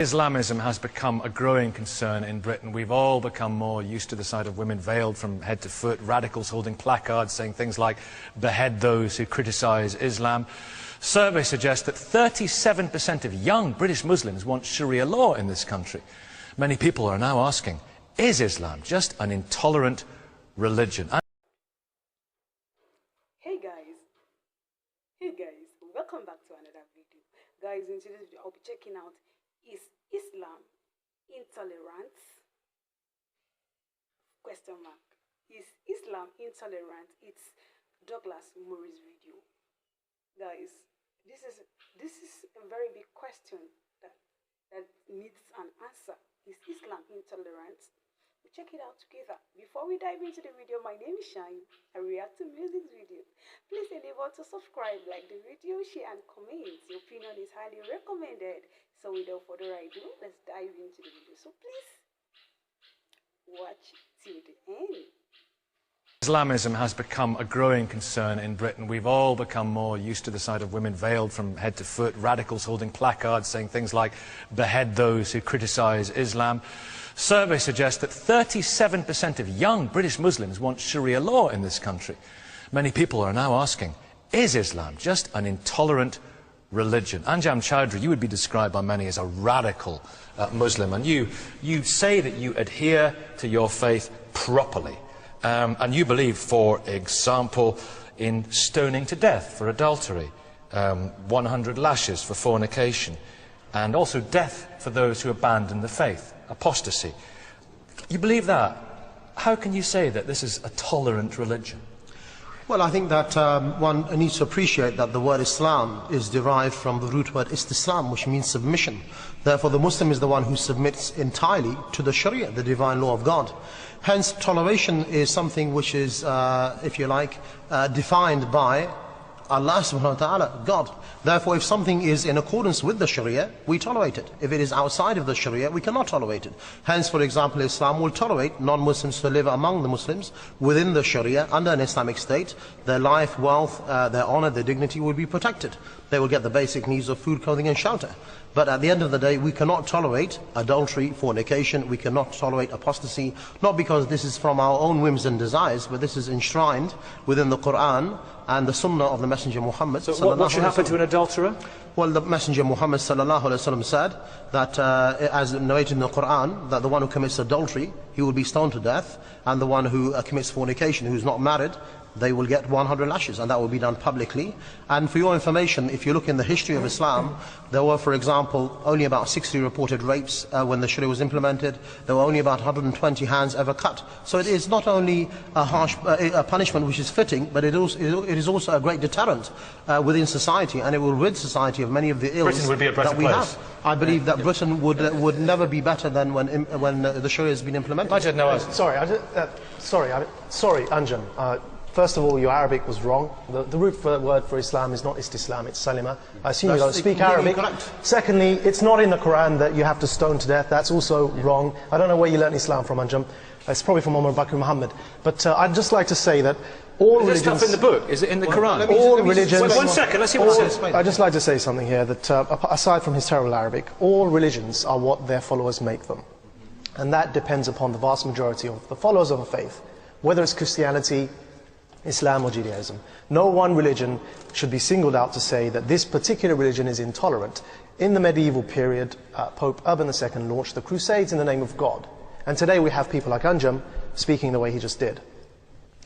Islamism has become a growing concern in Britain. We've all become more used to the sight of women veiled from head to foot, radicals holding placards saying things like, "Behead those who criticise Islam." Surveys suggest that 37% of young British Muslims want Sharia law in this country. Many people are now asking, is Islam just an intolerant religion? Hey guys, welcome back to another video. Guys, in today's video, I'll be checking out, is Islam intolerant? Question mark. Is Islam intolerant? It's Douglas Murray's video. Guys, this is a very big question that needs an answer. Is Islam intolerant? We check it out together. Before we dive into the video, my name is Shine. I react to music videos. Please endeavor to subscribe, like the video, share and comment. Your opinion is highly recommended. So without further ado, let's dive into the video. So please watch till the end. Islamism has become a growing concern in Britain. We've all become more used to the sight of women veiled from head to foot, radicals holding placards saying things like, "Behead those who criticise Islam." Surveys suggest that 37% of young British Muslims want Sharia law in this country. Many people are now asking, is Islam just an intolerant religion? Anjam Chowdhury, you would be described by many as a radical Muslim, and you say that you adhere to your faith properly. And you believe, for example, in stoning to death for adultery, 100 lashes for fornication, and also death for those who abandon the faith, apostasy. You believe that? How can you say that this is a tolerant religion? Well, I think that one needs to appreciate that the word Islam is derived from the root word istislam, which means submission. Therefore, the Muslim is the one who submits entirely to the Sharia, the divine law of God. Hence, toleration is something which is, if you like, defined by Allah subhanahu wa ta'ala, God. Therefore, if something is in accordance with the Sharia, we tolerate it. If it is outside of the Sharia, we cannot tolerate it. Hence, for example, Islam will tolerate non-Muslims to live among the Muslims within the Sharia under an Islamic state. Their life, wealth, their honor, their dignity will be protected. They will get the basic needs of food, clothing and shelter. But at the end of the day, we cannot tolerate adultery, fornication, we cannot tolerate apostasy, not because this is from our own whims and desires, but this is enshrined within the Quran and the Sunnah of the Messenger Muhammad. So what should happen to an adulterer? Well, the Messenger Muhammad sallallahu alaihi wasallam said that, as narrated in the Quran, that the one who commits adultery, he will be stoned to death, and the one who commits fornication, who is not married, they will get 100 lashes, and that will be done publicly. And for your information, if you look in the history of Islam, there were, for example, only about 60 reported rapes when the Sharia was implemented. There were only about 120 hands ever cut. So it is not only a harsh a punishment which is fitting, but it is also a great deterrent within society, and it will rid society of many of the ills that we have. I believe that Britain would never be better than when the Sharia has been implemented. Sorry, Anjam. First of all, your Arabic was wrong. The root word for Islam is not Istislam, it's Salima. I assume you don't speak Arabic. Incorrect. Secondly, it's not in the Quran that you have to stone to death. That's also wrong. I don't know where you learned Islam from, Anjam. It's probably from Umar Bakr Muhammad. But I'd just like to say that all religions... Is there stuff in the book? Is it in the Quran? All religions... One second, let's see what it says. I'd just like to say something here, that aside from his terrible Arabic, all religions are what their followers make them. And that depends upon the vast majority of the followers of a faith, whether it's Christianity, Islam or Judaism. No one religion should be singled out to say that this particular religion is intolerant. In the medieval period, Pope Urban II launched the Crusades in the name of God. And today we have people like Anjam speaking the way he just did.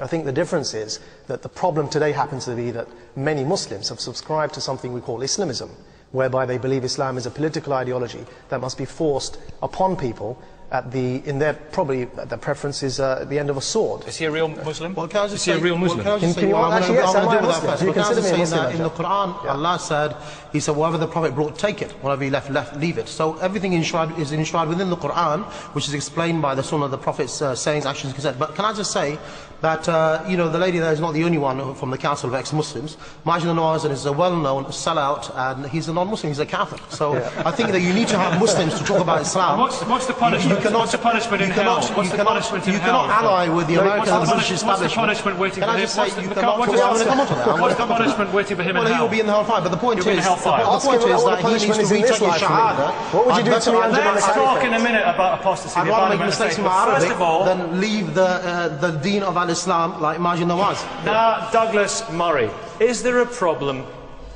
I think the difference is that the problem today happens to be that many Muslims have subscribed to something we call Islamism, whereby they believe Islam is a political ideology that must be forced upon people in their preference is at the end of a sword. Is he a real Muslim? Well, can I just is he a real Muslim? In the Quran, Allah said, He said, whatever the Prophet brought, take it. Whatever he left, leave it. So everything is enshrined within the Quran, which is explained by the Sunnah of the Prophet's sayings, actions, and consent. But can I just say that, the lady there is not the only one from the Council of Ex-Muslims. Majid Nawaz is a well-known sellout, and he's a non-Muslim, he's a Catholic. So I think that you need to have Muslims to talk about Islam. What's the punishment? what's the punishment in hell? What's the punishment in hell? You cannot ally with the American and British establishment. What's the punishment waiting for him? What's the punishment waiting for him in hell? Well, he will be in the hellfire, but the point is that he needs to retake his shahada. What would you do to me? Let's talk in a minute about apostasy. I'd rather make mistakes from First of all, than leave the deen of al-Islam like Majid Nawaz. Now, Douglas Murray, is there a problem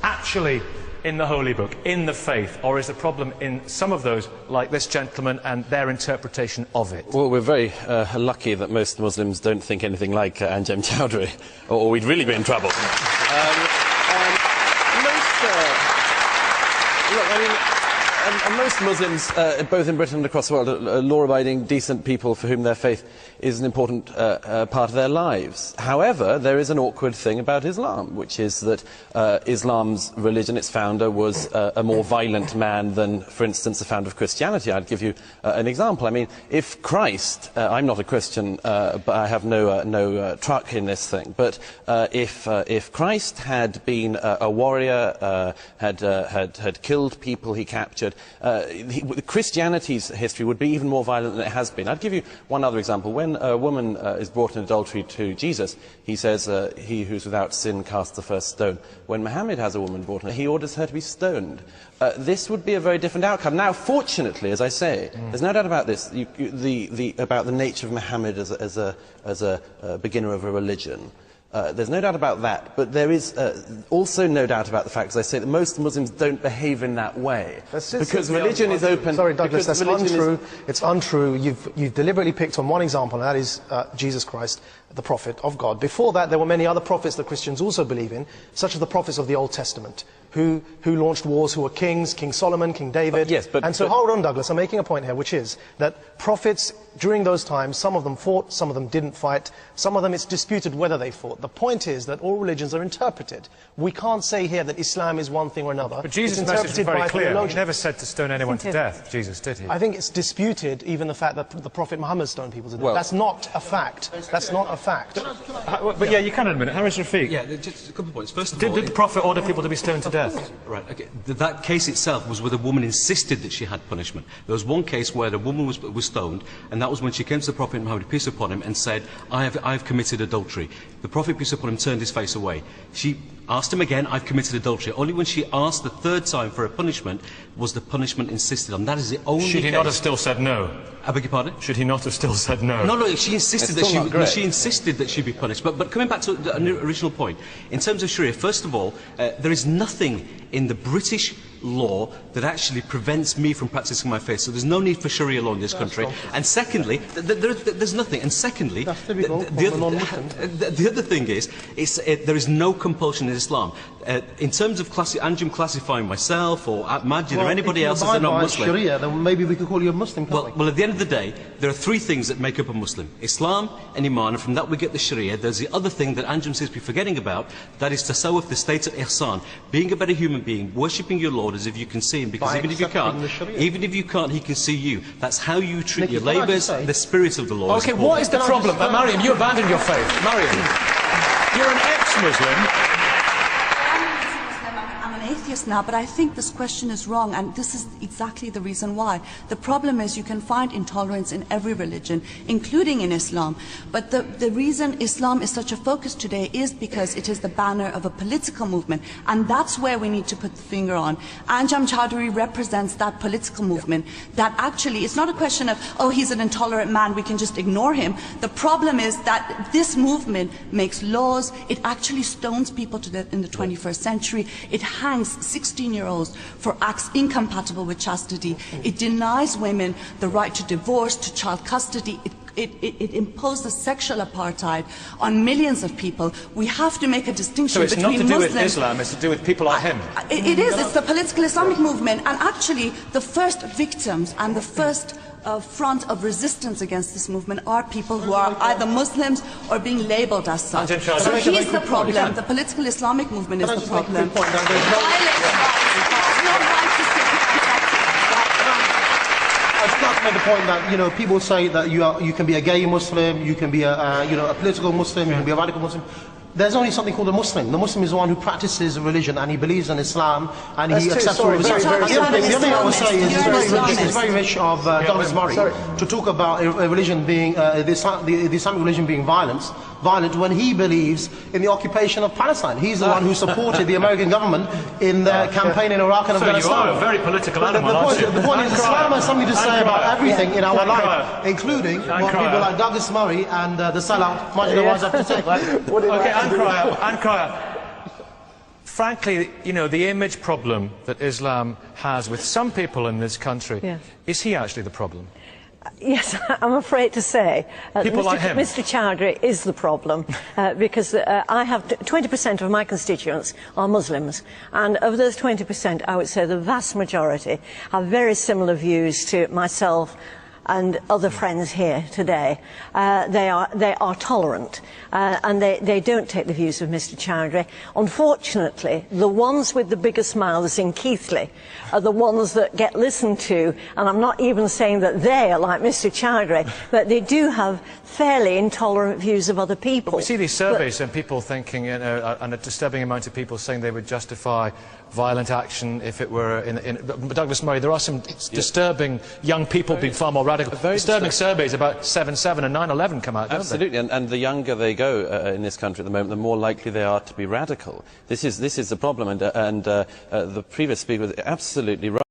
actually in the Holy Book, in the faith, or is the problem in some of those, like this gentleman, and their interpretation of it? Well, we're very lucky that most Muslims don't think anything like Anjem Choudhury, or we'd really be in trouble. Most Muslims, both in Britain and across the world, are law-abiding, decent people for whom their faith is an important part of their lives. However, there is an awkward thing about Islam, which is that Islam's religion, its founder, was a more violent man than, for instance, the founder of Christianity. I'd give you an example. I mean, if Christ, I'm not a Christian, but I have no truck in this thing, but if Christ had been a warrior, had killed people he captured, Christianity's history would be even more violent than it has been. I'd give you one other example. When a woman is brought in adultery to Jesus, he says, he who's without sin casts the first stone. When Muhammad has a woman brought in, he orders her to be stoned. This would be a very different outcome. Now, fortunately, as I say, there's no doubt about this, about the nature of Muhammad as a beginner of a religion. There's no doubt about that, but there is also no doubt about the fact, as I say, that most Muslims don't behave in that way. Because religion is open... Sorry, Douglas, that's untrue. It's untrue. You've deliberately picked on one example, and that is Jesus Christ, the prophet of God. Before that, there were many other prophets that Christians also believe in, such as the prophets of the Old Testament, who launched wars, who were kings, King Solomon, King David. Hold on, Douglas, I'm making a point here, which is that prophets, during those times, some of them fought, some of them didn't fight, some of them it's disputed whether they fought. The point is that all religions are interpreted. We can't say here that Islam is one thing or another. But Jesus' message was very clear. He never said to stone anyone to death, Jesus, did he? I think it's disputed, even the fact that the Prophet Muhammad stoned people to death. That's not a fact. That's not a fact. But yeah, you can admit it. Harris Rafiq. Yeah, just a couple of points. First of all... Did the Prophet order people to be stoned to death? Right, okay. That case itself was where the woman insisted that she had punishment. There was one case where the woman was stoned, and that was when she came to the Prophet Muhammad, peace upon him, and said, I have committed adultery. The Prophet, peace upon him, turned his face away. She asked him again, I've committed adultery. Only when she asked the third time for a punishment was the punishment insisted on. That is the only Should he not have still said no? I beg your pardon? Should he not have still said no? No, she insisted that she be punished. But coming back to the original point, in terms of Sharia, first of all, there is nothing in the British law that actually prevents me from practicing my faith. So there's no need for Sharia law in this country. And secondly, there's nothing. And secondly, the other thing is there is no compulsion in Islam. In terms of Anjem classifying myself or Majid or anybody else as they're not Muslim. Sharia, then maybe we could call you a Muslim. Well, at the end of the day, there are three things that make up a Muslim: Islam and Iman, and from that we get the Sharia. There's the other thing that Anjem seems to be forgetting about, that is tasawwuf, the state of ihsan, being a better human being, worshipping your Lord as if you can see him, because even if you can't, he can see you. That's how you treat your labours, the spirit of the Lord. Okay, what is the problem? Mariam, you abandoned your faith. Mariam, you're an ex-Muslim. Atheist now, but I think this question is wrong, and this is exactly the reason why. The problem is you can find intolerance in every religion, including in Islam, but the reason Islam is such a focus today is because it is the banner of a political movement, and that's where we need to put the finger on. Anjem Choudhury represents that political movement that actually, it's not a question of, oh, he's an intolerant man, we can just ignore him. The problem is that this movement makes laws, it actually stones people to death in the 21st century, it hangs 16-year-olds for acts incompatible with chastity. It denies women the right to divorce, to child custody. It imposes sexual apartheid on millions of people. We have to make a distinction between Muslims... So it's not to do with Islam, it's to do with people like him? It is. It's the political Islamic movement. And actually, the first victims and the first front of resistance against this movement are people who are either Muslims or being labelled as such. So he's the problem. The political Islamic movement is the problem. I just like to make the point that people say that you can be a gay Muslim, you can be a political Muslim, you can be a radical Muslim. There's only something called a Muslim. The Muslim is the one who practices religion and he believes in Islam and he accepts all of Islam. The other thing I would say is it's very rich of Douglas Murray to talk about a religion being, the Islamic religion being violent when he believes in the occupation of Palestine. He's the one who supported the American government in their campaign in Iraq and Afghanistan. So you are a very political animal, aren't you? The point is Islam has something to say about everything in our life, including what people like Douglas Murray and the sellout Majid have to say. Okay, Anne Cryer. Frankly, you know, the image problem that Islam has with some people in this country, is he actually the problem? Yes, I'm afraid to say people like him. Mr. Chowdhury is the problem because I have 20% of my constituents are Muslims, and of those 20%, I would say the vast majority have very similar views to myself and other friends here today. They are tolerant and they don't take the views of Mr. Chowdhury. Unfortunately, the ones with the biggest mouths in Keighley are the ones that get listened to, and I'm not even saying that they are like Mr. Chowdhury, but they do have fairly intolerant views of other people. But we see these surveys and people thinking, you know, and a disturbing amount of people saying they would justify violent action if it were Douglas Murray, there are some disturbing young people being far more radical. Disturbing surveys about 7/7 and 9/11 come out, don't they? Absolutely, and the younger they go in this country at the moment, the more likely they are to be radical. This is the problem, and the previous speaker was absolutely right.